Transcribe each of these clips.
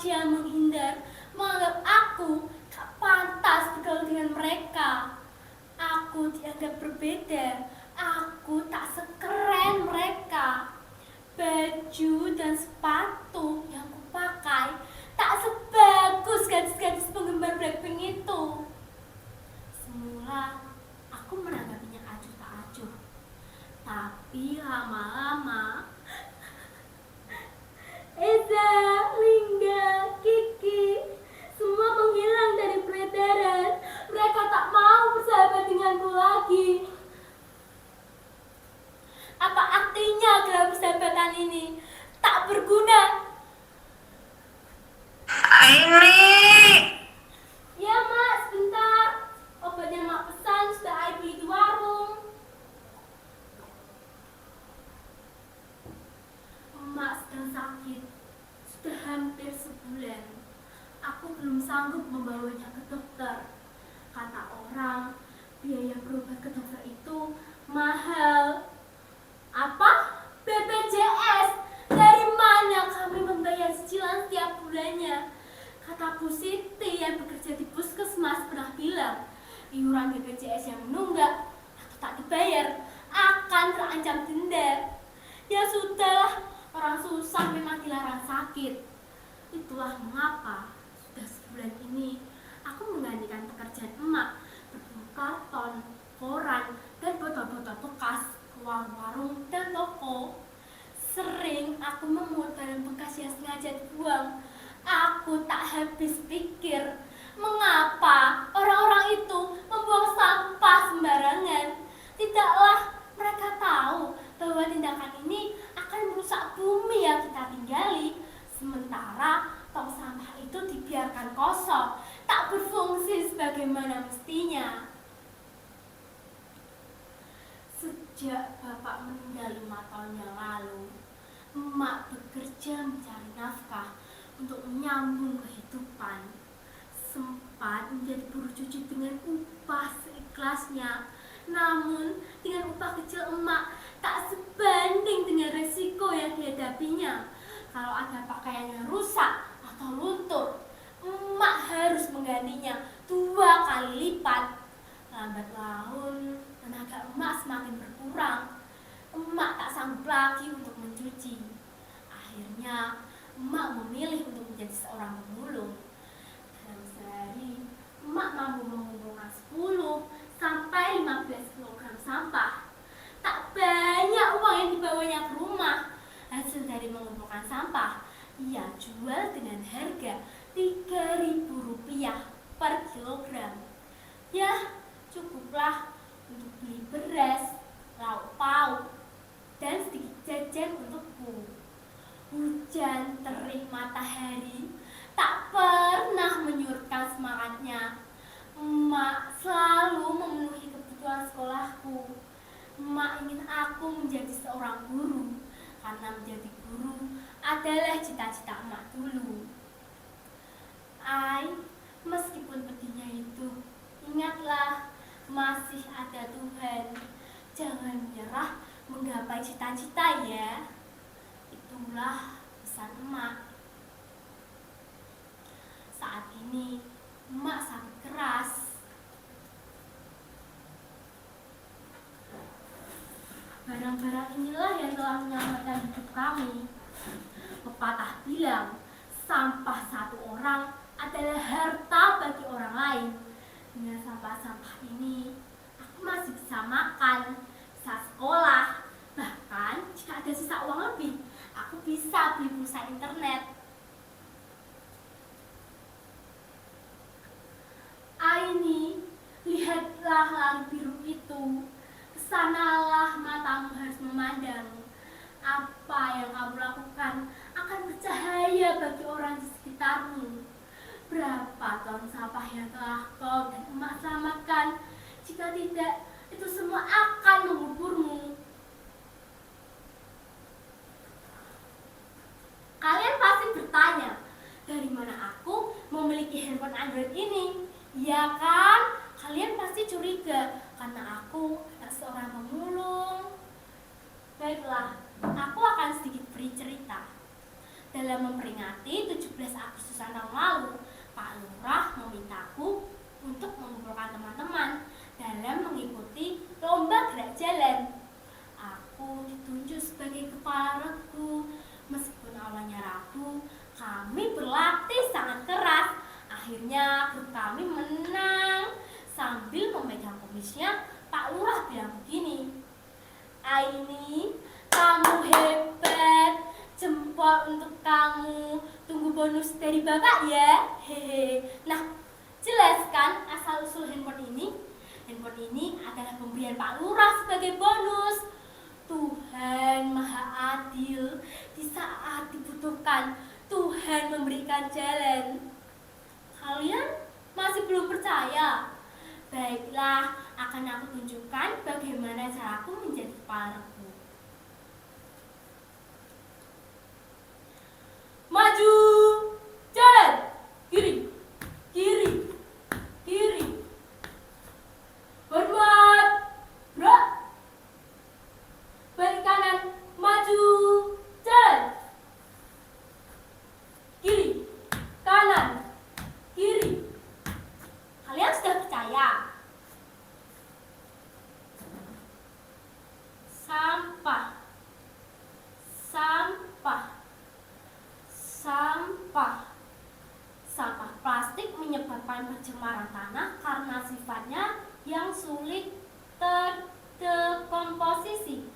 sengaja menghindar, menganggap aku tak pantas bergaul dengan mereka. Aku dianggap berbeda, aku tak sekeren mereka. Baju dan sepatu yang kupakai tak sebagus gadis-gadis penggemar Blackpink itu. Semula aku menanggapinya acuh tak acuh, tapi lama-lama Eza, Lingga, Kiki semua menghilang dari peredaran. Mereka tak mau bersahabat denganku lagi. Apa artinya gelar persahabatan ini? Tak berguna. Aini. Ya mak, sebentar. Obatnya mak pesan sudah Ai beli di warung. Emak sedang sakit. Sudah hampir sebulan. Aku belum sanggup membawanya ke dokter. Kata orang, biaya berobat ke dokter itu mahal. Apa? BPJS? Dari mana kami membayar cicilan setiap bulannya? Kata Bu Siti yang bekerja di puskesmas pernah bilang, iuran BPJS yang menunggak atau tak dibayar akan terancam denda. Ya sudahlah, orang susah memang dilarang sakit. Itulah mengapa sudah sebulan ini aku menggantikan pekerjaan emak berburu karton, koran, dan botol-botol bekas ke warung-warung dan toko. Sering aku memungut barang bekas yang sengaja dibuang. Aku tak habis pikir, mengapa orang-orang itu membuang sampah sembarangan. Tidaklah mereka tahu bahwa tindakan ini akan merusak bumi yang kita tinggali. Sementara tong sampah itu dibiarkan kosong, tak berfungsi sebagaimana mestinya. Sejak bapak meninggal 5 tahun yang lalu, emak bekerja mencari nafkah untuk menyambung kehidupan. Sempat menjadi buruh cuci dengan upah seikhlasnya. Namun dengan upah kecil emak tak sebanding dengan resiko yang dihadapinya. Kalau ada pakaian yang rusak atau luntur, emak harus menggantinya 2 kali lipat. Lambat laun, tenaga emak semakin berkurang. Emak tak sanggup lagi untuk mencuci. Akhirnya, emak memilih untuk menjadi seorang pemulung. Dalam sehari, emak mampu mengumpulkan 10 sampai 15 kg sampah. Tak banyak uang yang dibawanya ke rumah. Hasil dari mengumpulkan sampah, ia jual dengan harga Rp3.000 per kilogram. Ya, cukuplah untuk beli beras, lauk pauk, dan sedikit jajan untukku. Hujan, terik, matahari tak pernah menyurutkan semangatnya. Emak selalu memenuhi kebutuhan sekolahku. Emak ingin aku menjadi seorang guru, karena menjadi guru adalah cita-cita emak dulu. Ai, meskipun pedihnya itu, ingatlah masih ada Tuhan. Jangan menyerah menggapai cita-cita ya. Itulah pesan emak. Saat ini emak sakit keras. Barang-barang inilah yang telah menyelamatkan hidup kami. Pepatah bilang, sampah satu orang adalah harta bagi orang lain. Dengan sampah-sampah ini, aku masih bisa makan, bisa sekolah. Bahkan jika ada sisa uang lebih, aku bisa beli pulsa internet. Aini, lihatlah langit biru itu. Kesanalah matamu harus memandang. Apa yang kamu lakukan akan bercahaya bagi orang di sekitarmu. Berapa ton sampah yang telah kau dan emak selamatkan? Jika tidak, itu semua akan menguburmu. Kalian pasti bertanya, dari mana aku memiliki handphone Android ini? Ya kan? Kalian pasti curiga, karena aku anak seorang pemulung. Baiklah, aku akan sedikit beri cerita. Dalam memperingati 17 Agustusan tahun lalu, Pak Lurah memintaku untuk mengumpulkan teman-teman dalam mengikuti lomba gerak jalan. Aku ditunjuk sebagai kepala regu. Meskipun awalnya ragu, kami berlatih sangat keras. Akhirnya grup kami menang. Sambil memegang kumisnya, Pak Lurah bilang begini, "Aini, kamu hebat. Jempol untuk kamu. Tunggu bonus dari Bapak ya." Hehe. Nah, jelas kan asal-usul handphone ini? Handphone ini adalah pemberian Pak Lurah sebagai bonus. Tuhan Maha Adil. Di saat dibutuhkan, Tuhan memberikan jalan. Kalian masih belum percaya? Baiklah, akan aku tunjukkan bagaimana caraku menjadi kepala regu. Maju, jalan, kiri, kiri, kiri. Hormat, gerak. Balik kanan, maju, jalan. Kiri, kanan, kiri. Kalian sudah percaya? Sampah, sampah, sampah. Sampah plastik menyebabkan pencemaran tanah karena sifatnya yang sulit terdekomposisi.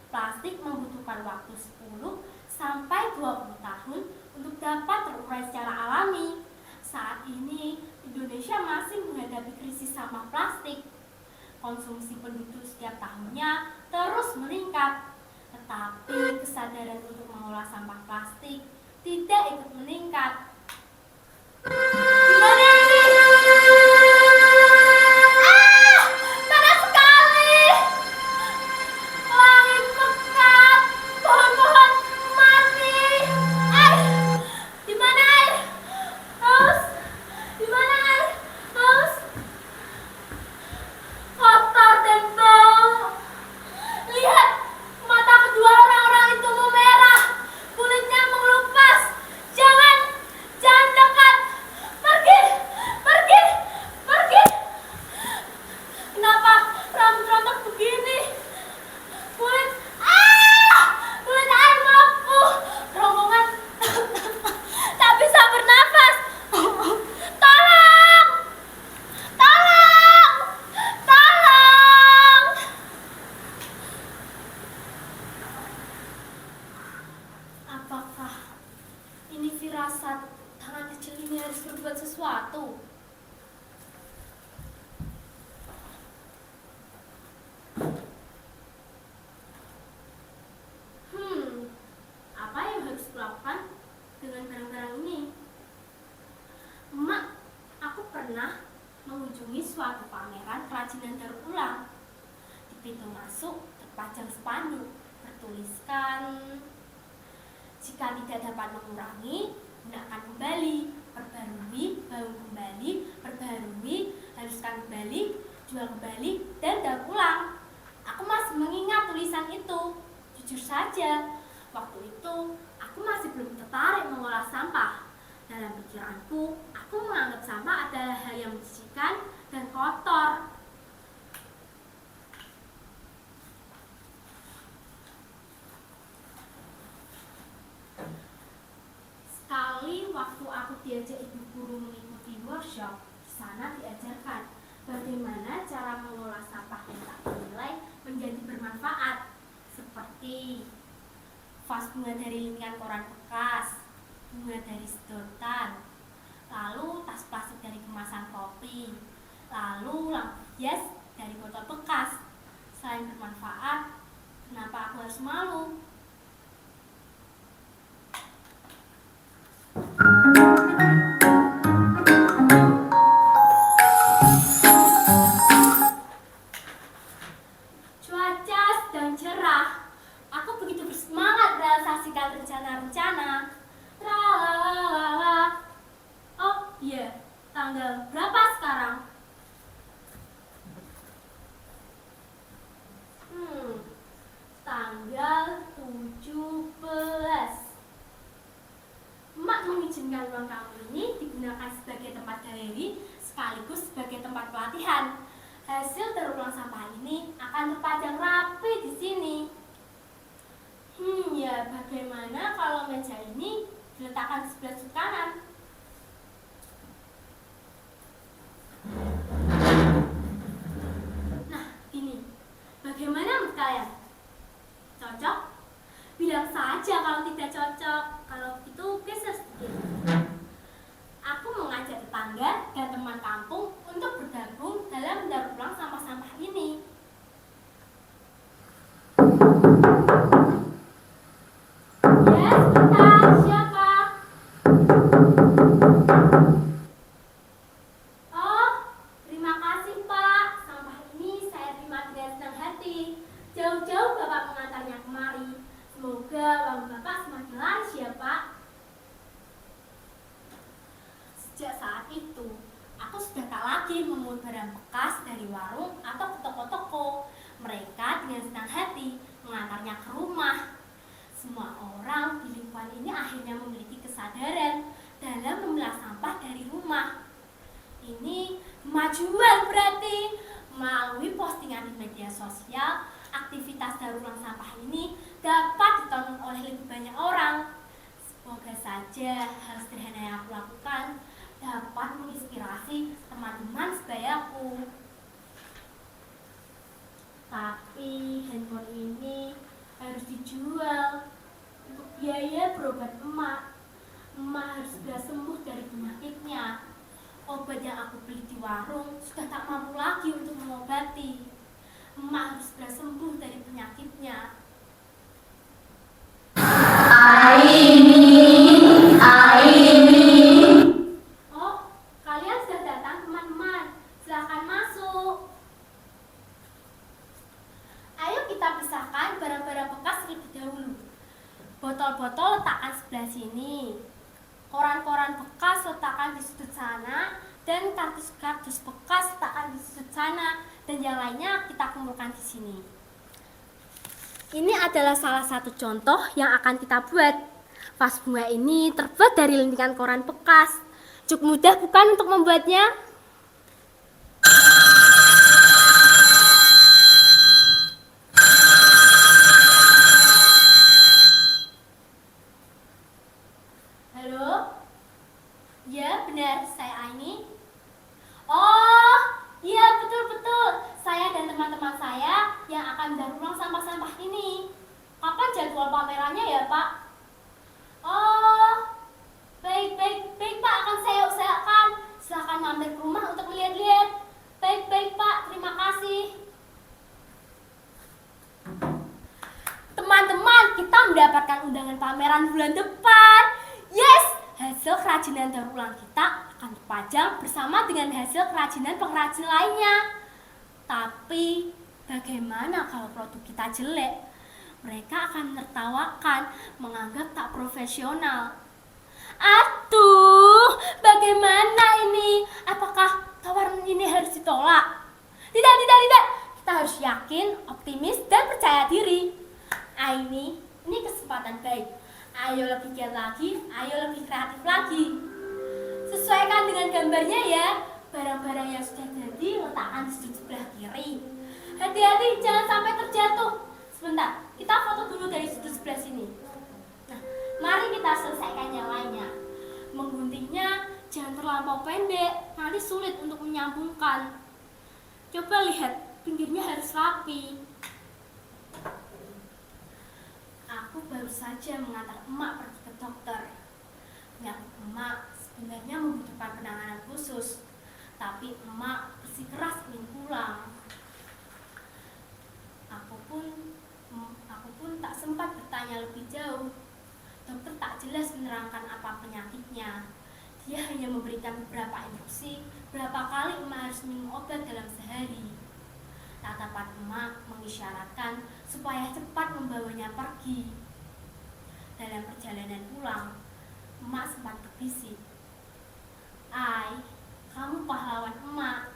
Plastik membutuhkan waktu 10 sampai 20 tahun untuk dapat terurai secara alami. Saat ini, Indonesia masih menghadapi krisis sampah plastik. Konsumsi penduduk setiap tahunnya terus meningkat. Tetapi kesadaran untuk mengolah sampah plastik tidak ikut meningkat. Gimana ini? Panas sekali. Langit pekat, pohon-pohon mati. Di mana air? Haus. Di mana air? Haus. Kotor dan bau. Lihat, mata kedua orang-orang itu memerah. Kulitnya mengelupas. Jangan dekat. Pergi, pergi, pergi. Kenapa rambut rontok begini? Kulit air melepuh. Rombongan tak bisa bernafas. Tolong, tolong, tolong. Apakah ini firasat tangan kecil ini harus berbuat sesuatu? Apa yang harus kulakukan dengan barang-barang ini? Emak, aku pernah mengunjungi suatu pameran kerajinan daur ulang. Di pintu masuk terpajang spanduk bertuliskan, "Jika tidak dapat mengurangi, gunakan kembali, perbarui, bangun kembali, perbarui, haluskan kembali, jual kembali, dan daur ulang." Aku masih mengingat tulisan itu. Jujur saja, waktu itu aku masih belum tertarik mengolah sampah. Dalam pikiranku, aku menganggap sampah adalah hal yang menjijikan dan kotor. Sekali waktu aku diajak ibu guru mengikuti workshop, di sana diajarkan bagaimana cara mengolah sampah yang tak bernilai menjadi bermanfaat, seperti vas bunga dari lintingan koran bekas, bunga dari sedotan, lalu tas plastik dari kemasan kopi, lalu lampu hias dari botol bekas. Selain bermanfaat, kenapa aku harus malu? Cuaca sedang cerah. Aku begitu bersemangat realisasikan rencana-rencana. Tralalala. Oh iya, tanggal berapa sekarang? Tanggal 17. mengizinkan ruang kamu ini digunakan sebagai tempat galeri sekaligus sebagai tempat pelatihan. Hasil daur ulang sampah ini akan terpajang rapi di sini. Ya bagaimana kalau meja ini diletakkan di sebelah kanan? Nah, ini. Bagaimana menurut kalian? Cocok? Bilang saja kalau tidak cocok. Kalau itu geser sedikit. Aku mengajak tetangga dan teman kampung untuk bergabung dalam mendaur ulang sampah-sampah ini. Ya, sebentar. Siapa? Oh, terima kasih Pak. Sampah ini saya terima dengan senang hati. Jauh-jauh Bapak mengantarnya kemari. Semoga uang Bapak semakin laris ya Pak. Sejak saat itu, aku sudah tak lagi memungut barang bekas dari warung atau ke toko-toko. Mereka dengan senang hati mengantarnya ke rumah. Semua orang di lingkungan ini akhirnya memiliki kesadaran dalam memilah sampah dari rumah. Ini kemajuan berarti. Melalui postingan di media sosial, aktivitas daur ulang sampah ini dapat ditonton oleh lebih banyak orang. Semoga saja hal sederhana yang aku lakukan dapat menginspirasi teman-teman sebayaku. Tapi handphone ini harus dijual untuk biaya berobat emak. Emak harus segera sembuh dari penyakitnya. Obat yang aku beli di warung sudah tak mampu lagi untuk mengobati. Emak harus segera sembuh dari penyakitnya. Oh, kalian sudah datang teman-teman. Silakan masuk. Ayo kita pisahkan barang-barang bekas terlebih dahulu. Botol-botol letakkan sebelah sini. Koran-koran bekas letakkan di sudut sana. Dan kardus-kardus bekas letakkan di sudut sana. Dan yang lainnya kita kumpulkan di sini. Ini adalah salah satu contoh yang akan kita buat. Vas bunga ini terbuat dari lentingan koran bekas. Cukup mudah bukan untuk membuatnya? Halo? Ya, benar. Saya Aini. Oh, iya betul-betul. Saya dan teman-teman saya yang akan mendaur ulang sampah-sampah ini. Kapan jadwal pamerannya ya, Pak? Oh, baik Pak, akan saya usahakan. Silahkan mampir ke rumah untuk melihat-lihat. Baik Pak, terima kasih. Teman-teman, kita mendapatkan undangan pameran bulan depan. Yes, hasil kerajinan daur ulang kita akan terpajang bersama dengan hasil kerajinan pengrajin lainnya. Tapi, bagaimana kalau produk kita jelek? Mereka akan menertawakan, menganggap tak profesional. Aduh, bagaimana ini? Apakah tawaran ini harus ditolak? Tidak. Kita harus yakin, optimis, dan percaya diri. Ini kesempatan baik. Ayo lebih giat lagi, ayo lebih kreatif lagi. Sesuaikan dengan gambarnya ya. Barang-barang yang sudah jadi letakkan di sudut sebelah kiri. Hati-hati, jangan sampai terjatuh. Sebentar, kita foto dulu dari sudut sebelah sini. Nah, mari kita selesaikan yang lainnya. Mengguntingnya jangan terlampau pendek, nanti sulit untuk menyambungkan. Coba lihat, pinggirnya harus rapi. Aku baru saja mengantar emak pergi ke dokter. Penyakit emak sebenarnya membutuhkan penanganan khusus, tapi emak bersikeras ingin pulang. Aku pun tak sempat bertanya lebih jauh. Dokter tak jelas menerangkan apa penyakitnya. Dia hanya memberikan beberapa instruksi berapa kali emak harus minum obat dalam sehari. Tatapan emak mengisyaratkan supaya cepat membawanya pergi. Dalam perjalanan pulang, emak sempat berbisik. Ai, kamu pahlawan emak.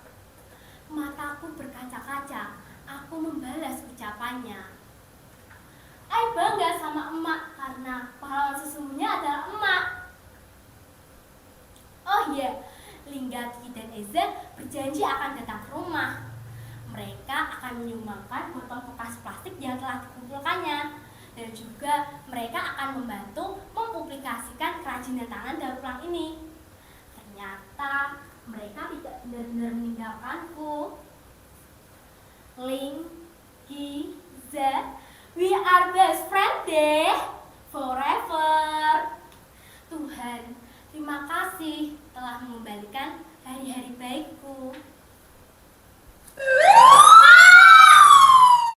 Mataku berkaca-kaca, aku membalas ucapannya. Ai bangga sama emak karena pahlawan sesungguhnya adalah emak. berjanji akan datang ke rumah. Mereka akan menyumbangkan botol bekas plastik yang telah dikumpulkannya. Dan juga mereka akan membantu mempublikasikan kerajinan tangan daur ulang ini. Ternyata mereka tidak benar-benar meninggalkanku. Ling, Gi, Za,